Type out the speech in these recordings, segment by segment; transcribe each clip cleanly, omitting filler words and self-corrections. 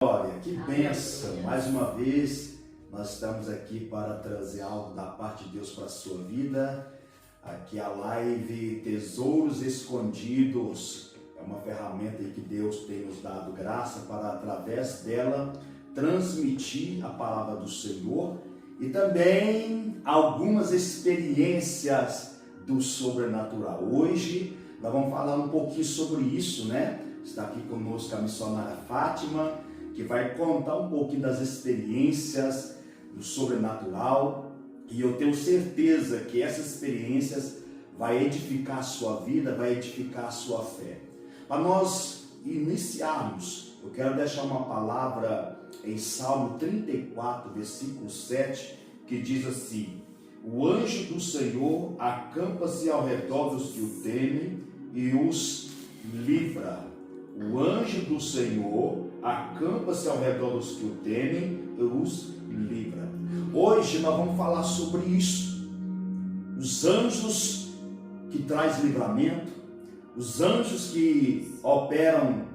Glória, que bênção! Mais uma vez, nós estamos aqui para trazer algo da parte de Deus para a sua vida. Aqui a live Tesouros Escondidos é uma ferramenta que Deus tem nos dado graça para, através dela, transmitir a palavra do Senhor e também algumas experiências do sobrenatural. Hoje, nós vamos falar um pouquinho sobre isso, né? Está aqui conosco a missionária Fátima, que vai contar um pouquinho das experiências do sobrenatural, e eu tenho certeza que essas experiências vai edificar a sua vida, vai edificar a sua fé. Para nós iniciarmos, eu quero deixar uma palavra em Salmo 34, versículo 7, que diz assim: o anjo do Senhor acampa-se ao redor dos que o temem e os livra. O anjo do Senhor acampa-se ao redor dos que o temem e os livra. Hoje nós vamos falar sobre isso. Os anjos que trazem livramento, os anjos que operam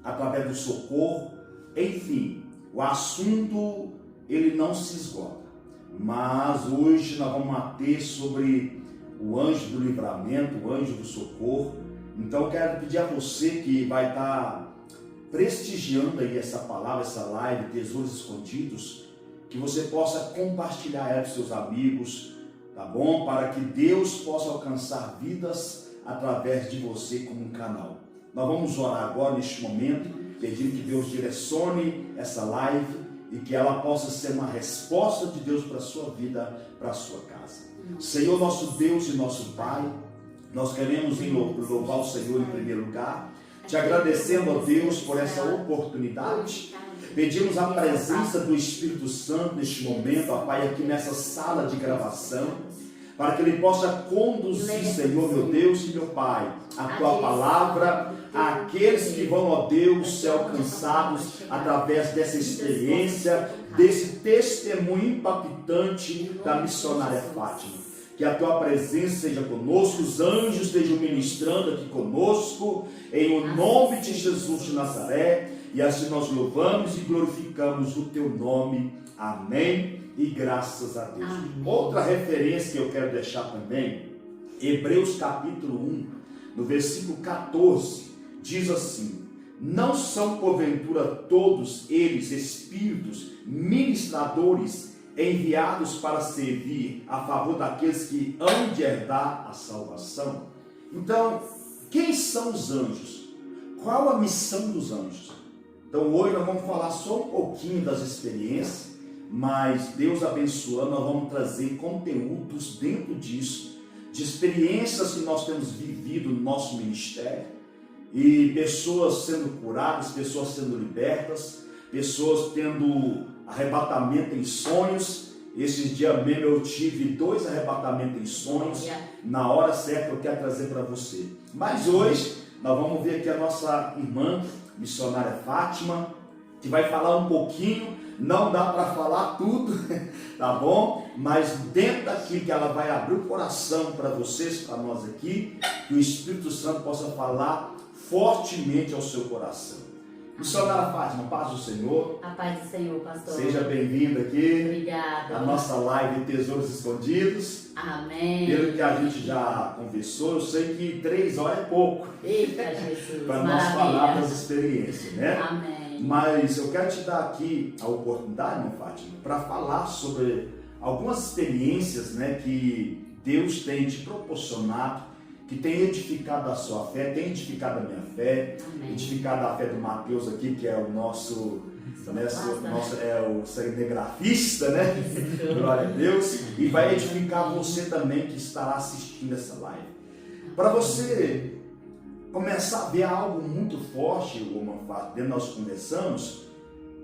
através do socorro, enfim, o assunto ele não se esgota. Mas hoje nós vamos bater sobre o anjo do livramento, o anjo do socorro. Então eu quero pedir a você que vai estar prestigiando aí essa palavra, essa live, Tesouros Escondidos, que você possa compartilhar ela com seus amigos, tá bom? Para que Deus possa alcançar vidas através de você como um canal. Nós vamos orar agora neste momento, pedindo que Deus direcione essa live e que ela possa ser uma resposta de Deus para a sua vida, para a sua casa. Senhor, nosso Deus e nosso Pai, nós queremos louvar o Senhor em primeiro lugar, te agradecendo, ó Deus, por essa oportunidade. Pedimos a presença do Espírito Santo neste momento, ó Pai, aqui nessa sala de gravação, para que Ele possa conduzir, Senhor, meu Deus e meu Pai, a Tua palavra, àqueles que vão, ó Deus, ser alcançados através dessa experiência, desse testemunho impactante da missionária Fátima. Que a Tua presença seja conosco, os anjos estejam ministrando aqui conosco, em o nome de Jesus de Nazaré, e assim nós louvamos e glorificamos o Teu nome. Amém e graças a Deus. Amém. Outra referência que eu quero deixar também, Hebreus capítulo 1, no versículo 14, diz assim: não são porventura todos eles espíritos ministradores enviados para servir a favor daqueles que hão de herdar a salvação? Então, quem são os anjos? Qual a missão dos anjos? Então hoje nós vamos falar só um pouquinho das experiências, mas Deus abençoando, nós vamos trazer conteúdos dentro disso, de experiências que nós temos vivido no nosso ministério, e pessoas sendo curadas, pessoas sendo libertas, pessoas tendo arrebatamento em sonhos. Esses dias mesmo eu tive 2 arrebatamentos em sonhos. Na hora certa eu quero trazer para você. Mas hoje nós vamos ver aqui a nossa irmã missionária Fátima, que vai falar um pouquinho. Não dá para falar tudo, tá bom? Mas dentro daquilo que ela vai abrir o coração para vocês, para nós aqui, que o Espírito Santo possa falar fortemente ao seu coração. Missionária Fátima, paz do Senhor. A paz do Senhor, pastor. Seja bem-vinda aqui. Obrigada. A nossa live Tesouros Escondidos. Amém. Pelo que a gente já conversou, eu sei que 3 horas é pouco. Eita, Jesus. Para nós falar das experiências, né? Amém. Mas eu quero te dar aqui a oportunidade, irmã Fátima, para falar sobre algumas experiências, né, que Deus tem te proporcionado, que tem edificado a sua fé, tem edificado a minha fé, amém, edificado a fé do Mateus aqui, que é o nosso o cinegrafista, né? Glória a Deus. E vai edificar você também que estará assistindo essa live. Para você começar a ver algo muito forte, uma parte dentro nós conversamos,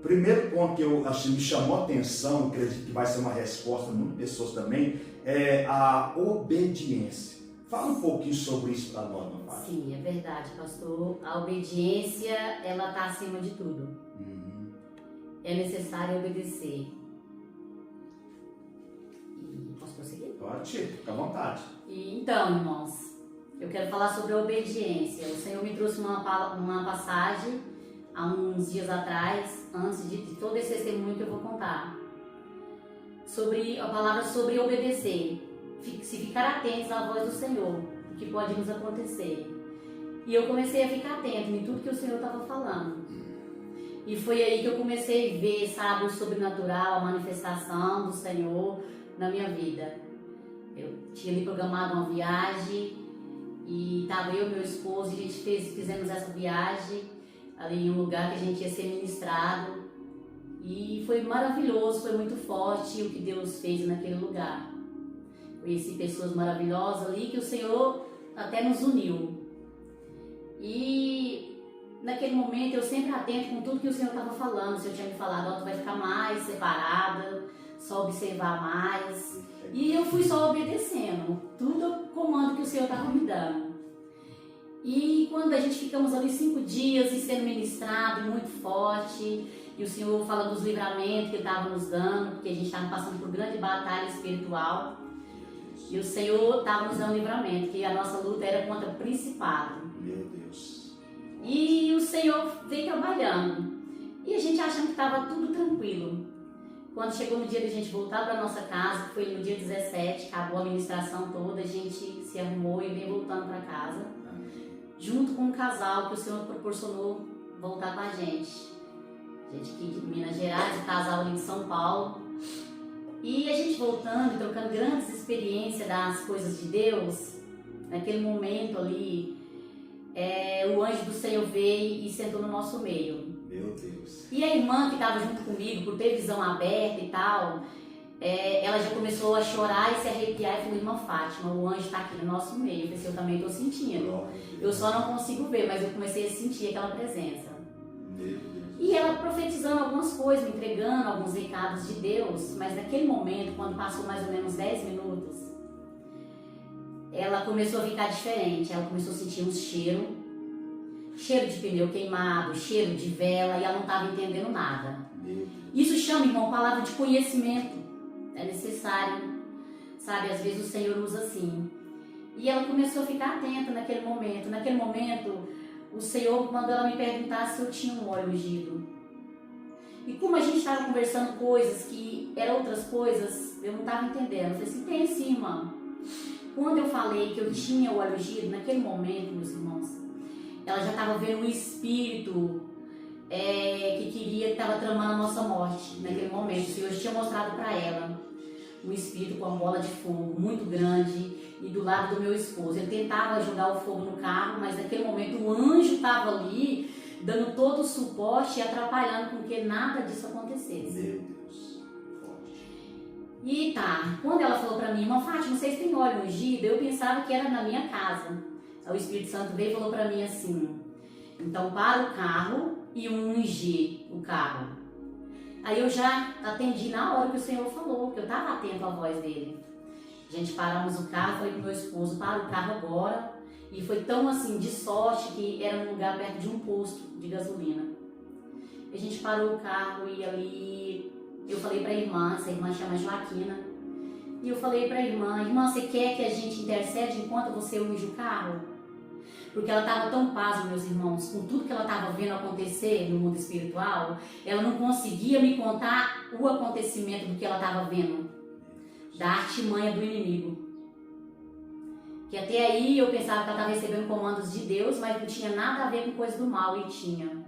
primeiro ponto que eu achei, me chamou a atenção, acredito que vai ser uma resposta de muitas pessoas também, é a obediência. Fala um pouquinho sobre isso para nós, meu pai. Sim, é verdade, pastor. A obediência, ela está acima de tudo. É necessário obedecer. E posso prosseguir? Pode, fica à vontade. Então, irmãos, eu quero falar sobre a obediência. O Senhor me trouxe uma passagem há uns dias atrás, antes de todo esse testemunho que eu vou contar. Sobre a palavra sobre obedecer. Se ficar atentos à voz do Senhor, o que pode nos acontecer. E eu comecei a ficar atento em tudo que o Senhor estava falando. E foi aí que eu comecei a ver, sabe, o sobrenatural, a manifestação do Senhor na minha vida. Eu tinha me programado uma viagem e estava eu e meu esposo, e a gente fizemos essa viagem ali em um lugar que a gente ia ser ministrado. E foi maravilhoso, foi muito forte o que Deus fez naquele lugar. Conheci pessoas maravilhosas ali que o Senhor até nos uniu. E naquele momento eu sempre atento com tudo que o Senhor estava falando. O Senhor tinha me falado, tu vai ficar mais separada, só observar mais. E eu fui só obedecendo tudo o comando que o Senhor estava me dando. E quando a gente ficamos ali 5 dias e sendo ministrado muito forte, e o Senhor falando dos livramentos que Ele estava nos dando, porque a gente estava passando por grande batalha espiritual. E o Senhor estava nos dando livramento, que a nossa luta era contra o principado. Meu Deus. E o Senhor veio trabalhando. E a gente achando que estava tudo tranquilo. Quando chegou no dia de a gente voltar para a nossa casa, que foi no dia 17, acabou a ministração toda, a gente se arrumou e veio voltando para casa. Junto com um casal que o Senhor proporcionou voltar com a gente. Gente aqui de Minas Gerais, o casal ali de São Paulo. E a gente voltando e trocando grandes experiências das coisas de Deus, naquele momento ali, o anjo do Senhor veio e sentou no nosso meio. Meu Deus. E a irmã que estava junto comigo, por ter visão aberta e tal, ela já começou a chorar e se arrepiar e falou, irmã Fátima, o anjo está aqui no nosso meio. Eu pensei, eu também estou sentindo. Eu só não consigo ver, mas eu comecei a sentir aquela presença. Meu Deus. E ela profetizando algumas coisas, me entregando alguns recados de Deus, mas naquele momento, quando passou mais ou menos 10 minutos, ela começou a ficar diferente. Ela começou a sentir um cheiro de pneu queimado, cheiro de vela, e ela não estava entendendo nada. Isso chama, irmão, palavra de conhecimento. É necessário, sabe? Às vezes o Senhor usa assim. E ela começou a ficar atenta naquele momento. Naquele momento, o Senhor mandou ela me perguntar se eu tinha um óleo ungido. E como a gente estava conversando coisas que eram outras coisas, eu não estava entendendo. Eu falei assim, tem sim, irmã. Quando eu falei que eu tinha o óleo ungido, naquele momento, meus irmãos, ela já estava vendo um espírito que estava tramando a nossa morte naquele momento. O Senhor tinha mostrado para ela um espírito com uma bola de fogo muito grande e do lado do meu esposo. Ele tentava jogar o fogo no carro, mas naquele momento o anjo estava ali dando todo o suporte e atrapalhando com que nada disso acontecesse. Meu Deus. E tá, quando ela falou para mim, irmã Fátima, vocês têm óleo ungido? Eu pensava que era na minha casa. Aí o Espírito Santo veio e falou para mim assim, então para o carro e ungir o carro. Aí eu já atendi na hora que o Senhor falou, porque eu estava atento à voz dele. A gente paramos o carro, falei pro meu esposo, para o carro agora. E foi tão assim, de sorte, que era num lugar perto de um posto de gasolina. A gente parou o carro e ali eu falei pra irmã, essa irmã chama Joaquina. E eu falei pra irmã, você quer que a gente intercede enquanto você unge o carro? Porque ela estava tão pasma, meus irmãos, com tudo que ela estava vendo acontecer no mundo espiritual, ela não conseguia me contar o acontecimento do que ela estava vendo, da artimanha do inimigo. Que até aí eu pensava que ela estava recebendo comandos de Deus, mas não tinha nada a ver com coisa do mal, e tinha.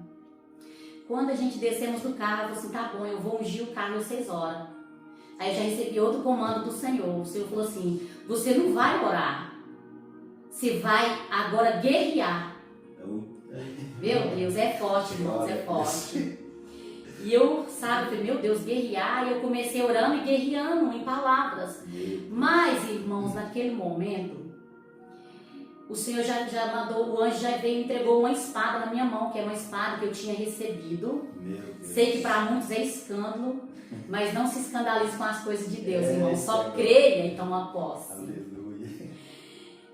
Quando a gente descemos do carro, eu falei assim, tá bom, eu vou ungir o carro às 6 horas. Aí eu já recebi outro comando do Senhor. O Senhor falou assim, você não vai orar. Você vai agora guerrear. Meu Deus, é forte, irmãos, é forte. E eu, falei, meu Deus, guerrear. E eu comecei orando e guerreando em palavras. Mas, irmãos, naquele momento, o Senhor já mandou, o anjo já veio e entregou uma espada na minha mão, que é uma espada que eu tinha recebido. Sei que para muitos é escândalo, mas não se escandalize com as coisas de Deus, irmão. Só creia e toma posse. Aleluia.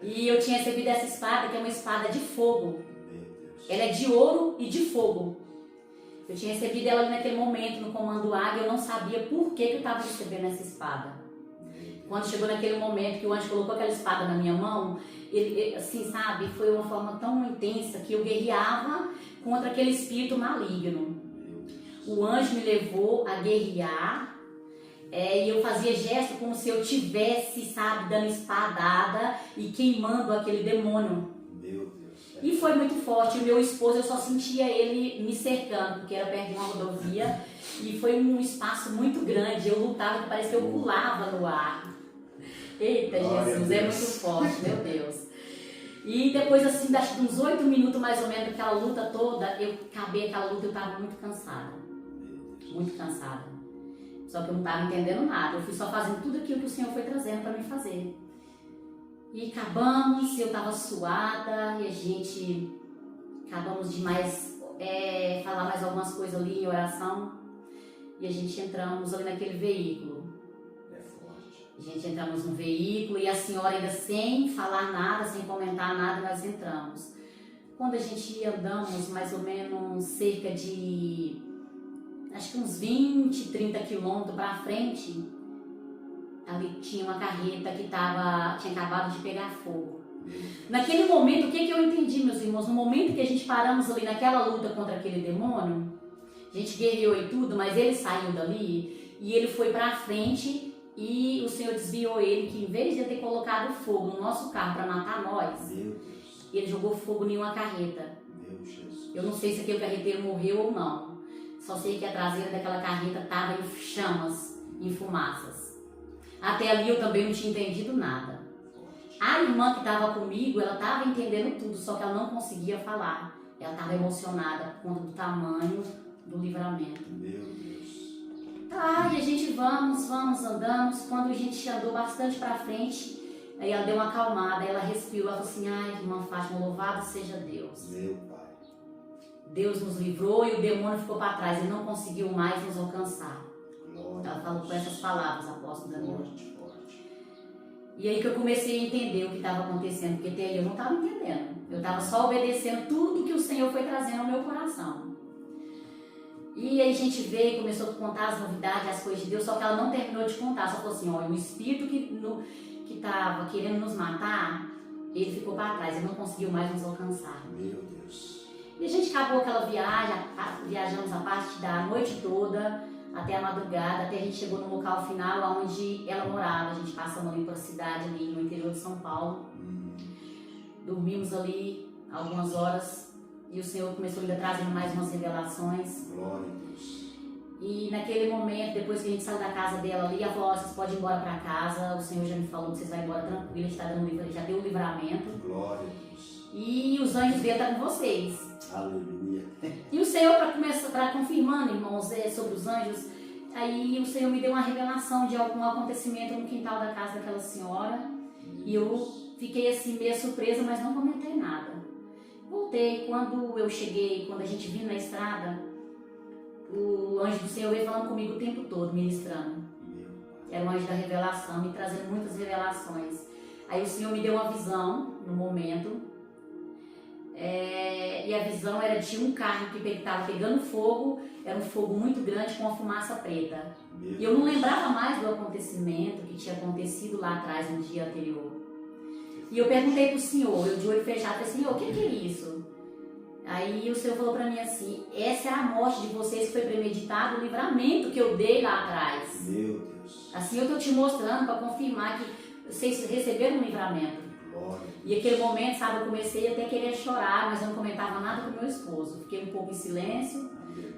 E eu tinha recebido essa espada, que é uma espada de fogo. Ela é de ouro e de fogo. Eu tinha recebido ela ali naquele momento, no comando águia, eu não sabia por que eu estava recebendo essa espada. Quando chegou naquele momento que o anjo colocou aquela espada na minha mão, Ele, assim, sabe, foi uma forma tão intensa que eu guerreava contra aquele espírito maligno. O anjo me levou a guerrear, e eu fazia gesto como se eu tivesse, sabe, dando espadada e queimando aquele demônio. Meu Deus. E foi muito forte. O meu esposo, eu só sentia ele me cercando, porque era perto de uma rodovia. E foi um espaço muito grande. Eu lutava, que parece que eu pulava no ar. Eita, Jesus, é muito forte, meu Deus. E depois, assim, acho que uns 8 minutos mais ou menos daquela luta toda, eu acabei aquela luta, eu estava muito cansada. Muito cansada. Só que eu não estava entendendo nada. Eu fui só fazendo tudo aquilo que o Senhor foi trazendo para mim fazer. E acabamos, eu estava suada, e a gente acabamos de falar mais algumas coisas ali em oração. E a gente entramos ali naquele veículo. É forte. A gente entramos no veículo e a senhora ainda sem falar nada, sem comentar nada, nós entramos. Quando a gente andamos mais ou menos cerca de, acho que uns 20, 30 quilômetros para frente, ali tinha uma carreta que tinha acabado de pegar fogo. Naquele momento, o que eu entendi, meus irmãos? No momento que a gente paramos ali naquela luta contra aquele demônio, a gente guerreou e tudo, mas ele saiu dali e ele foi pra frente e o Senhor desviou ele, que em vez de ter colocado fogo no nosso carro para matar nós, ele jogou fogo em uma carreta. Meu Jesus. Eu não sei se aquele carreteiro morreu ou não. Só sei que a traseira daquela carreta estava em chamas, em fumaças. Até ali eu também não tinha entendido nada. A irmã que estava comigo, ela estava entendendo tudo, só que ela não conseguia falar. Ela estava emocionada por conta do tamanho do livramento. Meu Deus. Tá, e a gente vamos, andamos. Quando a gente andou bastante pra frente, aí ela deu uma acalmada, ela respirou, ela falou assim: ai, irmã Fátima, louvado seja Deus. Meu Pai. Deus nos livrou e o demônio ficou para trás, ele não conseguiu mais nos alcançar. Glória. Ela falou com essas palavras, apóstolo Daniel. Forte. E aí que eu comecei a entender o que estava acontecendo, porque até aí eu não estava entendendo. Eu estava só obedecendo tudo que o Senhor foi trazendo ao meu coração. E aí a gente veio e começou a contar as novidades, as coisas de Deus, só que ela não terminou de contar, só falou assim: olha, o espírito que estava querendo nos matar, ele ficou para trás, ele não conseguiu mais nos alcançar. Meu Deus. E a gente acabou aquela viagem, viajamos a parte da noite toda, até a madrugada, até a gente chegou no local final onde ela morava. A gente passamos ali pela cidade, ali no interior de São Paulo. Dormimos ali algumas horas e o Senhor começou ainda trazendo mais umas revelações. Glória a Deus. E naquele momento, depois que a gente saiu da casa dela ali, ela falou: vocês podem ir embora para casa, o Senhor já me falou que vocês vão embora tranquilo, a gente já deu o livramento. Glória a Deus. E os anjos dele estão com vocês. Aleluia. E o Senhor, para confirmando, irmãos, sobre os anjos, aí o Senhor me deu uma revelação de algum acontecimento no quintal da casa daquela senhora. E eu fiquei assim meio surpresa, mas não comentei nada. Voltei, quando eu cheguei, quando a gente viu na estrada, o anjo do Senhor veio falando comigo o tempo todo, ministrando. Era um anjo da revelação, me trazendo muitas revelações. Aí o Senhor me deu uma visão, no momento, e a visão era de um carro que estava pegando fogo, era um fogo muito grande com uma fumaça preta. E eu não lembrava mais do acontecimento que tinha acontecido lá atrás, no dia anterior. E eu perguntei pro Senhor, eu de olho fechado, falei: Senhor, o que é isso? Aí o Senhor falou pra mim assim: essa é a morte de vocês que foi premeditado, o livramento que eu dei lá atrás. Meu Deus. Assim eu tô te mostrando para confirmar que vocês receberam um livramento. Glória. E aquele momento, sabe, eu comecei até a querer chorar, mas eu não comentava nada com meu esposo. Fiquei um pouco em silêncio.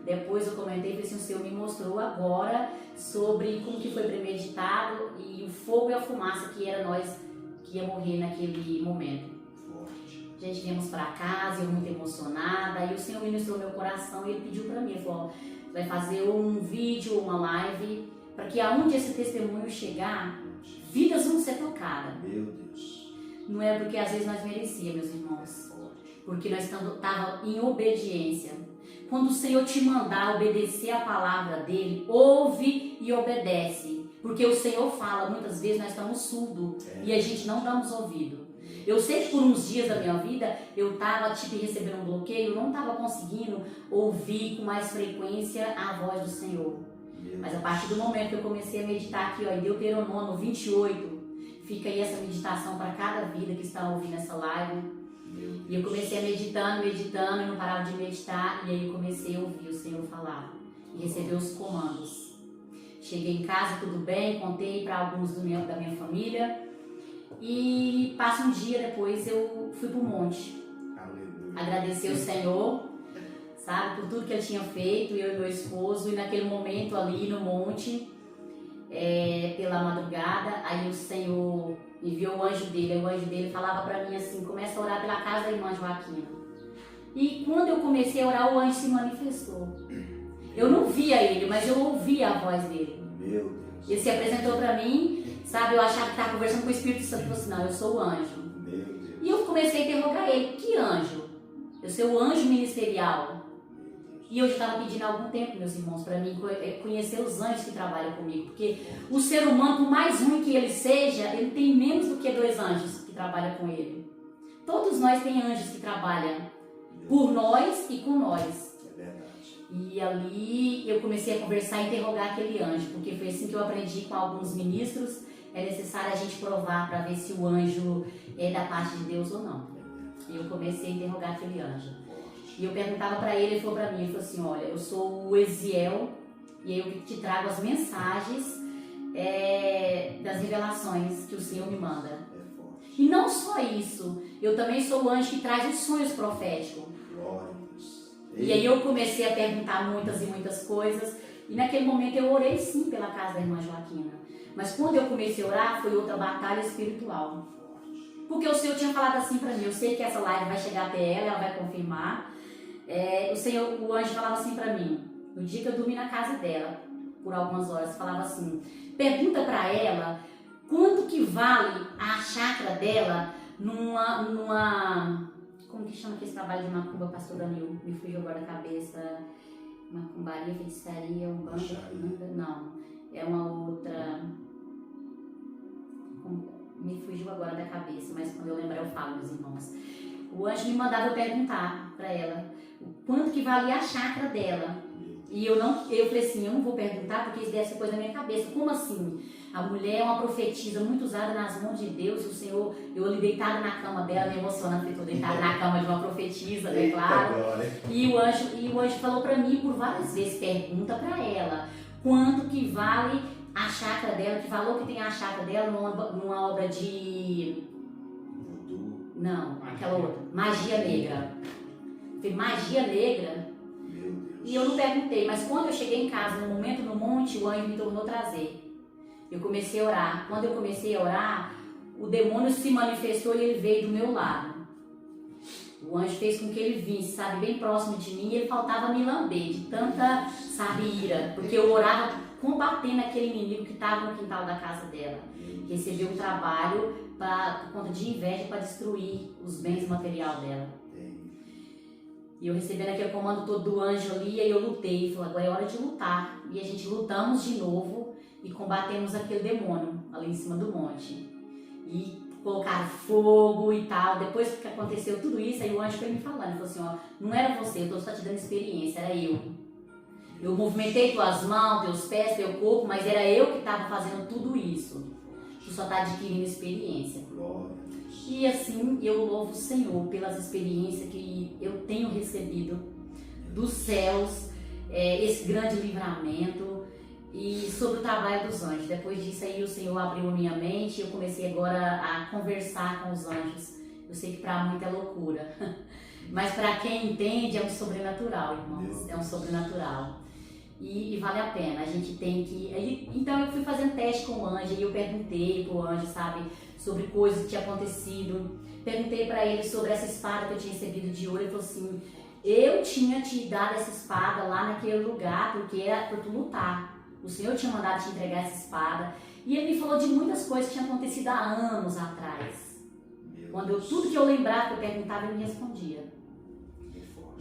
Depois eu comentei, falei assim: o Senhor me mostrou agora sobre como que foi premeditado e o fogo e a fumaça que era nós que ia morrer naquele momento. Forte. A gente viemos para casa, eu muito emocionada, e o Senhor ministrou meu coração e ele pediu para mim, ele falou: vai fazer um vídeo, uma live, para que aonde esse testemunho chegar, vidas vão ser tocadas. Meu Deus. Não é porque às vezes nós merecíamos, meus irmãos, porque nós estávamos em obediência. Quando o Senhor te mandar obedecer a palavra dele, ouve e obedece. Porque o Senhor fala, muitas vezes nós estamos surdos e a gente não damos ouvido. Eu sei que por uns dias da minha vida eu estava recebendo um bloqueio, eu não estava conseguindo ouvir com mais frequência a voz do Senhor. Mas a partir do momento que eu comecei a meditar aqui, ó, em Deuteronômio 28, fica aí essa meditação para cada vida que está ouvindo essa live. E eu comecei a meditando, e não parava de meditar, e aí eu comecei a ouvir o Senhor falar e receber os comandos. Cheguei em casa, tudo bem, contei para alguns da minha família, e passa um dia depois eu fui para o monte. Agradecer o Senhor, sabe, por tudo que Ele tinha feito, eu e meu esposo, e naquele momento ali no monte, pela madrugada, aí o Senhor enviou o anjo dele, aí o anjo dele falava para mim assim, começa a orar pela casa da irmã Joaquina. E quando eu comecei a orar, o anjo se manifestou. Eu não via ele, mas eu ouvia a voz dele. Meu Deus. Ele se apresentou para mim, sabe, eu achava que estava conversando com o Espírito Santo, ele falou assim, não, eu sou o anjo. Meu Deus. E eu comecei a interrogar ele, que anjo? Eu sou o anjo ministerial. E eu já estava pedindo há algum tempo, meus irmãos, para mim conhecer os anjos que trabalham comigo. Porque o ser humano, por mais ruim que ele seja, ele tem menos do que 2 anjos que trabalham com ele. Todos nós temos anjos que trabalham por nós e com nós. É verdade. E ali eu comecei a conversar e interrogar aquele anjo, porque foi assim que eu aprendi com alguns ministros. É necessário a gente provar para ver se o anjo é da parte de Deus ou não. E eu comecei a interrogar aquele anjo. E eu perguntava para ele, ele falou para mim, ele falou assim, olha, eu sou o Eziel e eu te trago as mensagens das revelações que o Senhor me manda. E não só isso, eu também sou o anjo que traz os sonhos proféticos. E aí eu comecei a perguntar muitas e muitas coisas, e naquele momento eu orei sim pela casa da irmã Joaquina. Mas quando eu comecei a orar, foi outra batalha espiritual. Porque o Senhor tinha falado assim para mim, eu sei que essa live vai chegar até ela vai confirmar. O anjo falava assim para mim, no dia que eu dormi na casa dela, por algumas horas, falava assim, pergunta para ela quanto que vale a chácara dela numa como que chama esse trabalho de macumba, pastor Danil? Me fugiu agora da cabeça. Macumbaria, feitiçaria, umbanda? Não, é uma outra. Me fugiu agora da cabeça, mas quando eu lembrar eu falo, meus irmãos. O anjo me mandava eu perguntar para ela quanto que valia a chácara dela. E eu falei assim, eu não vou perguntar porque isso deve ser coisa da minha cabeça. Como assim? A mulher é uma profetisa muito usada nas mãos de Deus. O Senhor, eu ali deitada na cama dela, me emocionando, porque eu estou deitada na cama de uma profetisa, né, claro. E o anjo falou para mim por várias vezes, pergunta para ela quanto que vale a chácara dela, que valor que tem a chácara dela numa obra de... Não, aquela outra, magia negra. Foi magia negra. E eu não perguntei, mas quando eu cheguei em casa, no momento no monte, o anjo me tornou trazer. Eu comecei a orar. Quando eu comecei a orar, o demônio se manifestou e ele veio do meu lado. O anjo fez com que ele visse, sabe, bem próximo de mim, e ele faltava me lamber de tanta, sabe, ira. Porque eu orava combatendo aquele inimigo que estava no quintal da casa dela. Recebeu um trabalho por conta de inveja para destruir os bens materiais dela. E eu recebendo aquele comando todo do anjo ali, e aí eu lutei, falei, agora é hora de lutar. E a gente lutamos de novo e combatemos aquele demônio ali em cima do monte. E colocaram fogo e tal. Depois que aconteceu tudo isso, aí o anjo foi me falando, ele falou assim, ó, não era você, eu estou só te dando experiência, era eu. Eu movimentei tuas mãos, teus pés, teu corpo, mas era eu que estava fazendo tudo isso. Tu só está adquirindo experiência. E assim eu louvo o Senhor pelas experiências que eu tenho recebido dos céus, esse grande livramento e sobre o trabalho dos anjos. Depois disso aí o Senhor abriu a minha mente e eu comecei agora a conversar com os anjos. Eu sei que para muita é loucura, mas para quem entende é um sobrenatural, irmãos, é um sobrenatural. E vale a pena, a gente tem que... Então eu fui fazendo teste com o anjo e eu perguntei pro anjo, sabe, sobre coisas que tinham acontecido. Perguntei para ele sobre essa espada que eu tinha recebido de ouro. Ele falou assim, eu tinha te dado essa espada lá naquele lugar porque era para tu lutar. O Senhor tinha mandado te entregar essa espada. E ele me falou de muitas coisas que tinham acontecido há anos atrás. Tudo que eu lembrava, eu perguntava, ele me respondia.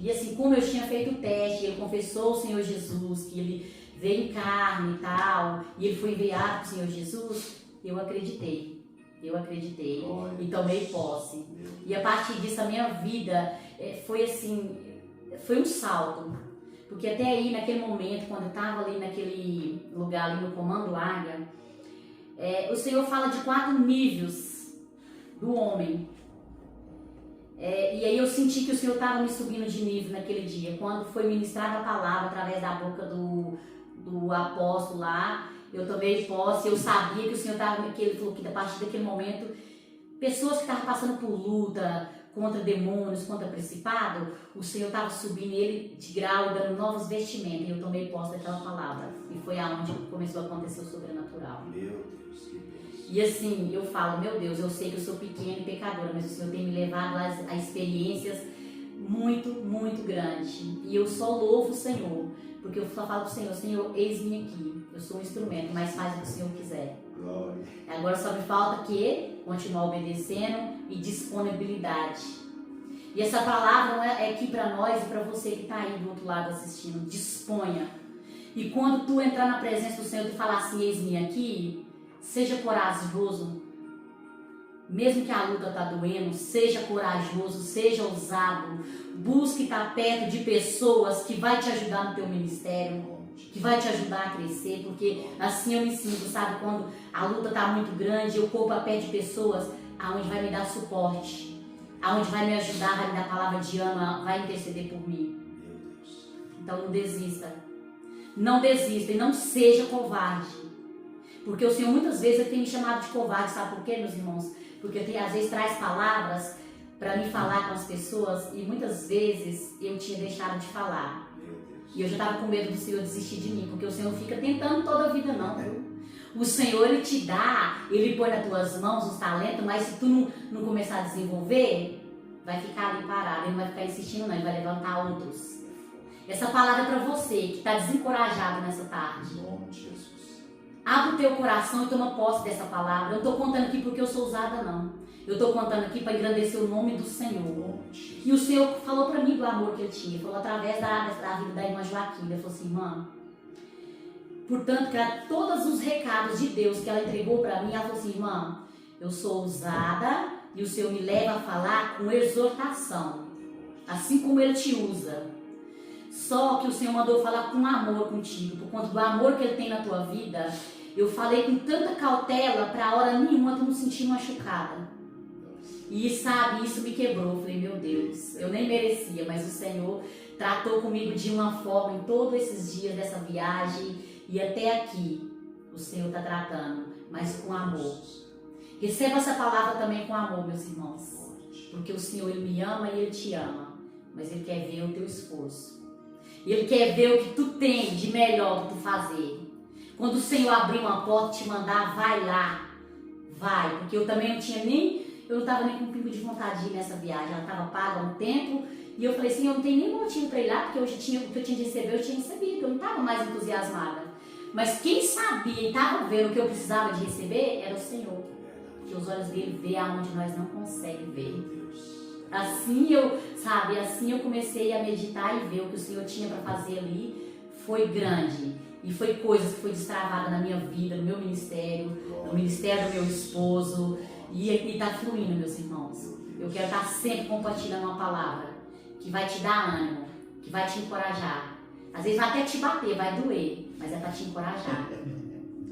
E assim, como eu tinha feito o teste, ele confessou o Senhor Jesus, que ele veio em carne e tal, e ele foi enviado para o Senhor Jesus, eu acreditei. E tomei posse. E a partir disso, a minha vida foi assim, foi um salto. Porque até aí, naquele momento, quando eu estava ali naquele lugar, ali no Comando Águia, O Senhor fala de 4 níveis do homem. E aí eu senti que o Senhor estava me subindo de nível naquele dia, quando foi ministrada a palavra através da boca do apóstolo lá. Eu tomei posse, eu sabia que o Senhor estava, que ele falou que a partir daquele momento, pessoas que estavam passando por luta contra demônios, contra principado, o Senhor estava subindo ele de grau, dando novos vestimentos, e eu tomei posse daquela palavra, e foi aonde começou a acontecer o sobrenatural. Meu Deus, que bênção. E assim, eu falo, meu Deus, eu sei que eu sou pequena e pecadora, mas o Senhor tem me levado a experiências muito, muito grandes, e eu só louvo o Senhor, porque eu só falo pro Senhor, Senhor, eis-me aqui, eu sou um instrumento, mas faz o que o Senhor quiser. Glória. Agora só me falta que continuar obedecendo e disponibilidade. E essa palavra não é aqui para nós e para você que está aí do outro lado assistindo. Disponha. E quando tu entrar na presença do Senhor e falar assim, eis-me aqui, seja corajoso. Mesmo que a luta está doendo, seja corajoso, seja ousado. Busque estar perto de pessoas que vai te ajudar no teu ministério, que vai te ajudar a crescer, porque assim eu me sinto, sabe? Quando a luta está muito grande, eu corro a pé de pessoas aonde vai me dar suporte, aonde vai me ajudar, vai me dar palavra de ânimo, vai interceder por mim. Meu Deus. Então não desista. Não desista e não seja covarde. Porque o Senhor muitas vezes ele tem me chamado de covarde, sabe por quê, meus irmãos? Porque às vezes traz palavras para me falar com as pessoas e muitas vezes eu tinha deixado de falar. E eu já estava com medo do Senhor desistir de mim, porque o Senhor fica tentando toda a vida não, viu? O Senhor, ele te dá, ele põe nas tuas mãos os talentos, mas se tu não começar a desenvolver, vai ficar ali parado, ele não vai ficar insistindo não, ele vai levantar outros. Essa palavra é para você, que está desencorajado nessa tarde. Em nome de Jesus. Abre o teu coração e toma posse dessa palavra. Eu não estou contando aqui porque eu sou ousada não. Eu estou contando aqui para engrandecer o nome do Senhor. E o Senhor falou para mim do amor que ele tinha. Ele falou através da vida da irmã Joaquina. Ele falou assim, irmã, portanto, que todos os recados de Deus que ela entregou para mim, ela falou assim, irmã, eu sou ousada e o Senhor me leva a falar com exortação, assim como ele te usa. Só que o Senhor mandou falar com amor contigo, por conta do amor que ele tem na tua vida. Eu falei com tanta cautela para a hora nenhuma tu não sentir machucada. E sabe, isso me quebrou. Eu falei, meu Deus, eu nem merecia, mas o Senhor tratou comigo de uma forma em todos esses dias dessa viagem e até aqui o Senhor está tratando, mas com amor. Receba essa palavra também com amor, meus irmãos, porque o Senhor, ele me ama e ele te ama, mas ele quer ver o teu esforço. E ele quer ver o que tu tem de melhor para tu fazer. Quando o Senhor abrir uma porta e te mandar, vai lá, vai, porque eu também não tinha eu não estava nem com um pingo de vontade de ir nessa viagem, ela estava paga há um tempo, e eu falei assim, eu não tenho nem motivo para ir lá, porque o que eu tinha de receber, eu tinha recebido, eu não estava mais entusiasmada. Mas quem sabia e estava vendo o que eu precisava de receber, era o Senhor, porque os olhos dele vê aonde nós não conseguimos ver. Assim eu comecei a meditar e ver o que o Senhor tinha para fazer ali, foi grande. E foi coisas que foi destravada na minha vida, no meu ministério, no ministério do meu esposo. E está fluindo, meus irmãos. Eu quero estar sempre compartilhando uma palavra que vai te dar ânimo, que vai te encorajar. Às vezes vai até te bater, vai doer, mas é para te encorajar.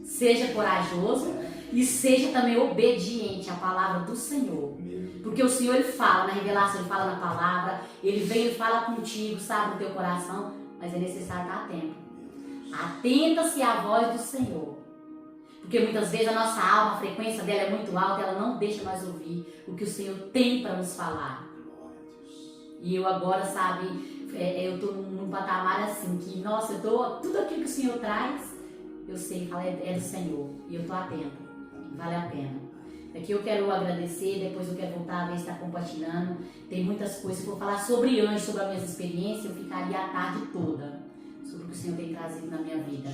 Seja corajoso e seja também obediente à palavra do Senhor. Porque o Senhor, ele fala na revelação, ele fala na palavra, ele vem, ele fala contigo, sabe, no teu coração, mas é necessário estar atento. Atenta-se à voz do Senhor. Porque muitas vezes a nossa alma, a frequência dela é muito alta, ela não deixa nós ouvir o que o Senhor tem para nos falar. E eu agora, sabe, eu estou num patamar assim, que, nossa, tudo aquilo que o Senhor traz, eu sei, é do Senhor. E eu estou atenta. Vale a pena. Aqui eu quero agradecer, depois eu quero voltar a ver estar compartilhando. Tem muitas coisas que eu vou falar sobre anjos, sobre as minhas experiências, eu ficaria a tarde toda sobre o que o Senhor tem trazido na minha vida.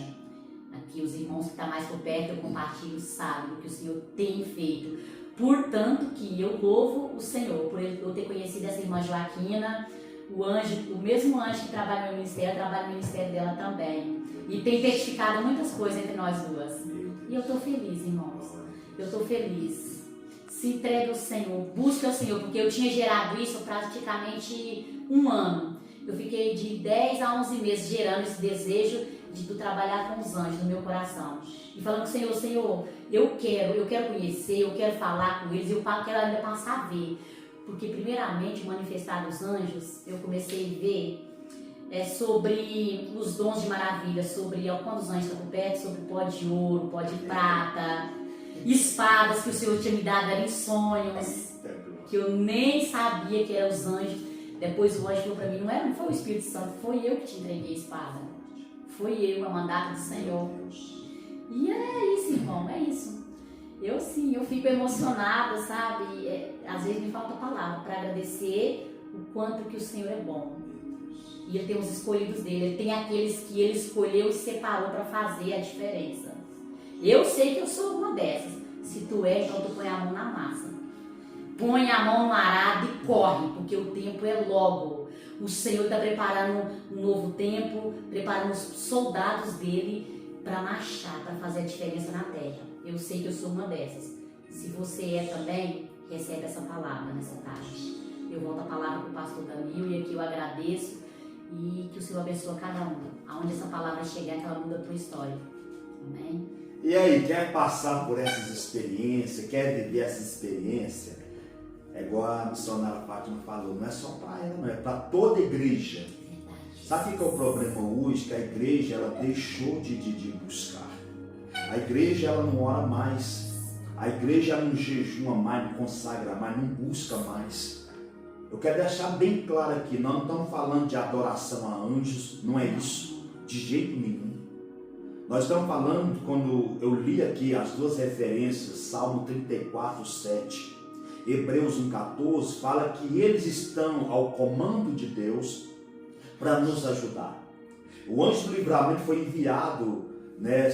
Aqui os irmãos que estão mais por perto, eu compartilho, sabem o que o Senhor tem feito. Portanto que eu louvo o Senhor, por eu ter conhecido essa irmã Joaquina, o mesmo anjo que trabalha no meu ministério, trabalha no ministério dela também. E tem testificado muitas coisas entre nós duas. E eu estou feliz, irmãos. Eu estou feliz. Se entregue ao Senhor, busque ao Senhor, porque eu tinha gerado isso praticamente 1 ano. Eu fiquei de 10 a 11 meses gerando esse desejo de tu trabalhar com os anjos no meu coração. E falando, Senhor, eu quero conhecer, eu quero falar com eles, eu quero ainda passar a ver. Porque primeiramente o manifestar dos anjos, eu comecei a ver sobre os dons de maravilha, sobre quando os anjos estão por perto, sobre pó de ouro, pó de prata, espadas que o Senhor tinha me dado, eram em sonhos, que eu nem sabia que eram os anjos. Depois o anjo falou para mim, não foi o Espírito Santo, foi eu que te entreguei a espada. Foi eu, a mandato do Senhor. E é isso, irmão, é isso. Eu fico emocionada, sabe? Às vezes me falta palavra para agradecer o quanto que o Senhor é bom. E Ele tem os escolhidos dele, Ele tem aqueles que Ele escolheu e separou para fazer a diferença. Eu sei que eu sou uma dessas. Se tu é, então tu põe a mão na massa. Põe a mão no arado e corre, porque o tempo é logo. O Senhor está preparando um novo tempo, preparando os soldados dele para marchar, para fazer a diferença na terra. Eu sei que eu sou uma dessas. Se você é também, recebe essa palavra nessa tarde. Eu volto a palavra para o pastor Danilo e aqui eu agradeço e que o Senhor abençoe cada um. Aonde essa palavra chegar, que ela muda a tua história. Amém? E aí, quer passar por essas experiências, quer viver essa experiência? É igual a missionária Fátima falou, não é só para ela, não, é para toda a igreja. Sabe o que é o problema hoje? Que a igreja ela deixou de buscar. A igreja ela não ora mais. A igreja ela não jejuma mais, não consagra mais, não busca mais. Eu quero deixar bem claro aqui, nós não estamos falando de adoração a anjos, não é isso, de jeito nenhum. Nós estamos falando, quando eu li aqui as duas referências, Salmo 34, 7, Hebreus 1,14, fala que eles estão ao comando de Deus para nos ajudar. O anjo do livramento foi enviado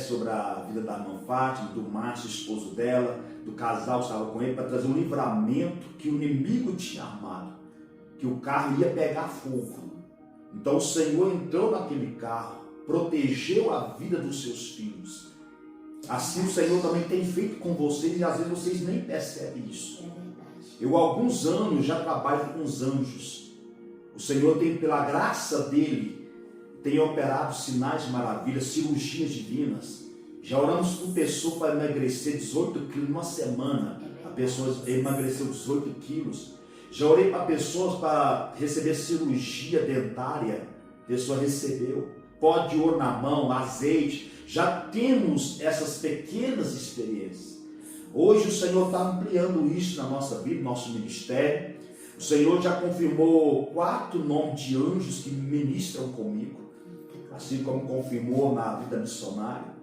sobre a vida da irmã Fátima, do Márcio, esposo dela, do casal que estava com ele, para trazer um livramento que o inimigo tinha armado, que o carro ia pegar fogo. Então o Senhor entrou naquele carro, protegeu a vida dos seus filhos. Assim o Senhor também tem feito com vocês e às vezes vocês nem percebem isso. Eu há alguns anos já trabalho com os anjos. O Senhor tem, pela graça dele, tem operado sinais de maravilha, cirurgias divinas. Já oramos por pessoa para emagrecer 18 quilos numa semana. A pessoa emagreceu 18 quilos. Já orei para pessoas para receber cirurgia dentária. A pessoa recebeu. Pó de ouro na mão, azeite. Já temos essas pequenas experiências. Hoje o Senhor está ampliando isso na nossa vida, nosso ministério. O Senhor já confirmou 4 nomes de anjos que ministram comigo, assim como confirmou na vida missionária.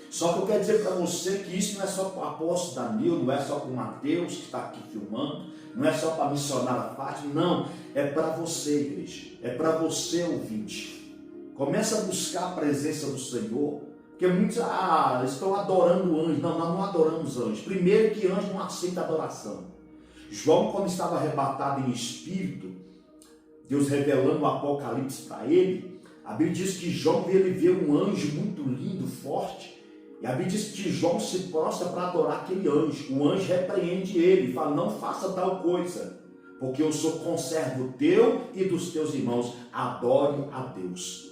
Só que eu quero dizer para você que isso não é só para o apóstolo Danilo, não é só para o Mateus que está aqui filmando, não é só para a missionária Fátima, não, é para você, igreja, é para você, ouvinte. Começa a buscar a presença do Senhor, porque muitos estão adorando anjos. Não, nós não adoramos anjos. Primeiro que anjo não aceita adoração. João, quando estava arrebatado em espírito, Deus revelando o Apocalipse para ele, a Bíblia diz que João ele vê um anjo muito lindo, forte, e a Bíblia diz que João se prostra para adorar aquele anjo. O anjo repreende ele e fala, não faça tal coisa, porque eu sou conservo teu e dos teus irmãos, adore a Deus.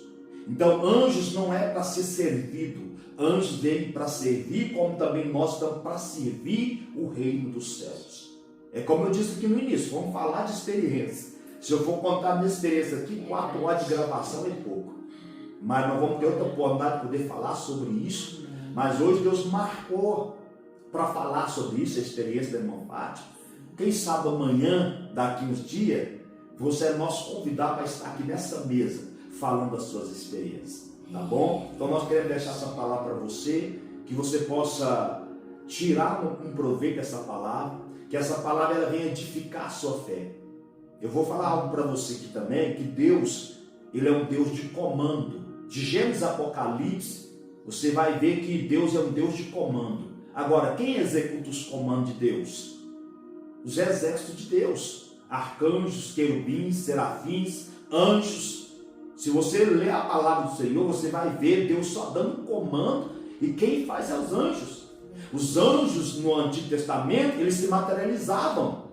Então anjos não é para ser servido, anjos vêm para servir, como também nós estamos para servir o reino dos céus. É como eu disse aqui no início, vamos falar de experiência. Se eu for contar a minha experiência aqui, 4 horas de gravação é pouco. Mas nós vamos ter outra oportunidade de poder falar sobre isso. Mas hoje Deus marcou para falar sobre isso, a experiência da irmã Fátima. Quem sabe amanhã, daqui uns dias, você é nosso convidado para estar aqui nessa mesa, falando das suas experiências. Tá bom? Então nós queremos deixar essa palavra para você, que você possa tirar um proveito dessa palavra, que essa palavra ela venha edificar a sua fé. Eu vou falar algo para você aqui também, que Deus, ele é um Deus de comando. De Gênesis a Apocalipse, você vai ver que Deus é um Deus de comando. Agora, quem executa os comandos de Deus? Os exércitos de Deus. Arcanjos, querubins, serafins, anjos. Se você ler a palavra do Senhor, você vai ver Deus só dando comando, e quem faz é os anjos. Os anjos no Antigo Testamento, eles se materializavam.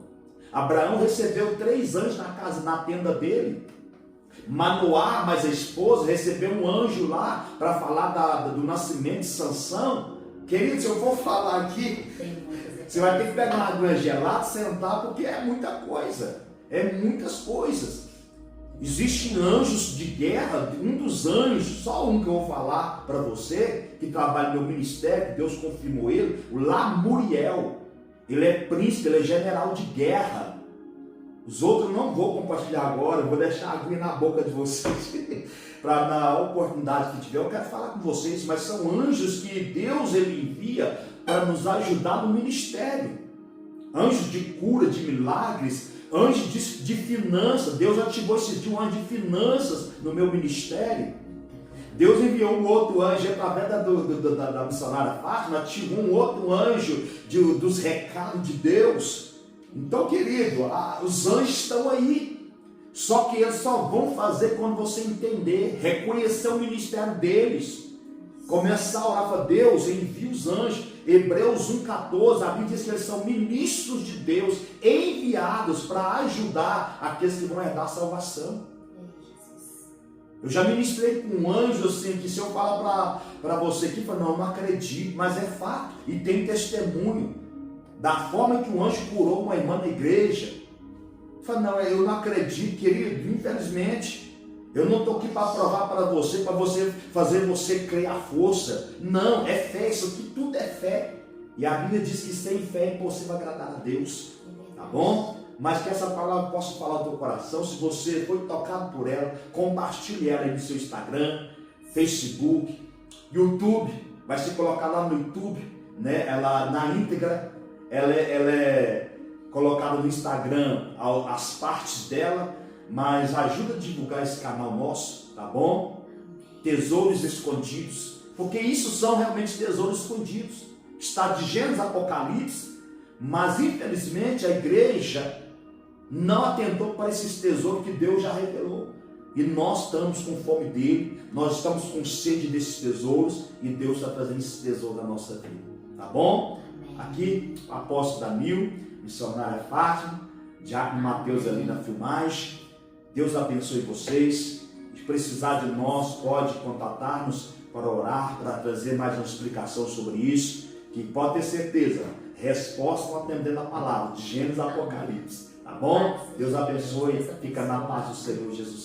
Abraão recebeu 3 anjos na casa, na tenda dele. Manoá, mas a esposa, recebeu um anjo lá para falar do nascimento de Sansão. Querido, se eu for falar aqui, você vai ter que pegar uma aguinha gelada, sentar, porque é muita coisa. É muitas coisas. Existem anjos de guerra, um dos anjos, só um que eu vou falar para você, que trabalha no meu ministério, que Deus confirmou ele, o Lamuriel. Ele é príncipe, ele é general de guerra. Os outros eu não vou compartilhar agora, eu vou deixar a aguinha na boca de vocês, para na oportunidade que tiver, eu quero falar com vocês, mas são anjos que Deus ele envia para nos ajudar no ministério. Anjos de cura, de milagres, anjos de finanças. Deus ativou esse dia um anjo de finanças no meu ministério. Deus enviou um outro anjo através da missionária Fátima, ativou um outro anjo dos recados de Deus. Então, querido, os anjos estão aí. Só que eles só vão fazer quando você entender, reconhecer o ministério deles. Começar a orar para Deus, envia os anjos. Hebreus 1,14, a Bíblia diz que eles são ministros de Deus, enviados para ajudar aqueles que vão herdar a salvação. Eu já ministrei com um anjo assim, que se eu falar para você aqui, fala, não acredito, mas é fato, e tem testemunho, da forma que um anjo curou uma irmã na igreja. Fala, não, eu não acredito, querido, infelizmente. Eu não estou aqui para provar para você fazer você crer à força. Não, é fé, isso aqui tudo é fé. E a Bíblia diz que sem fé é impossível agradar a Deus. Tá bom? Mas que essa palavra possa falar no teu coração. Se você foi tocado por ela, compartilhe ela aí no seu Instagram, Facebook, YouTube. Vai ser colocada lá no YouTube, né? Ela na íntegra, ela é colocada no Instagram, as partes dela. Mas ajuda a divulgar esse canal nosso, tá bom? Tesouros escondidos, porque isso são realmente tesouros escondidos. Está de Gênesis a Apocalipse, mas infelizmente a igreja não atentou para esses tesouros que Deus já revelou. E nós estamos com fome dele, nós estamos com sede desses tesouros, e Deus está trazendo esses tesouros na nossa vida, tá bom? Aqui, o apóstolo Danilo, missionária Fátima, Diácono Mateus ali na filmagem. Deus abençoe vocês. Se precisar de nós, pode contatar-nos para orar, para trazer mais uma explicação sobre isso, que pode ter certeza, resposta atendendo a palavra, de Gênesis a Apocalipse, tá bom? Deus abençoe, fica na paz do Senhor Jesus.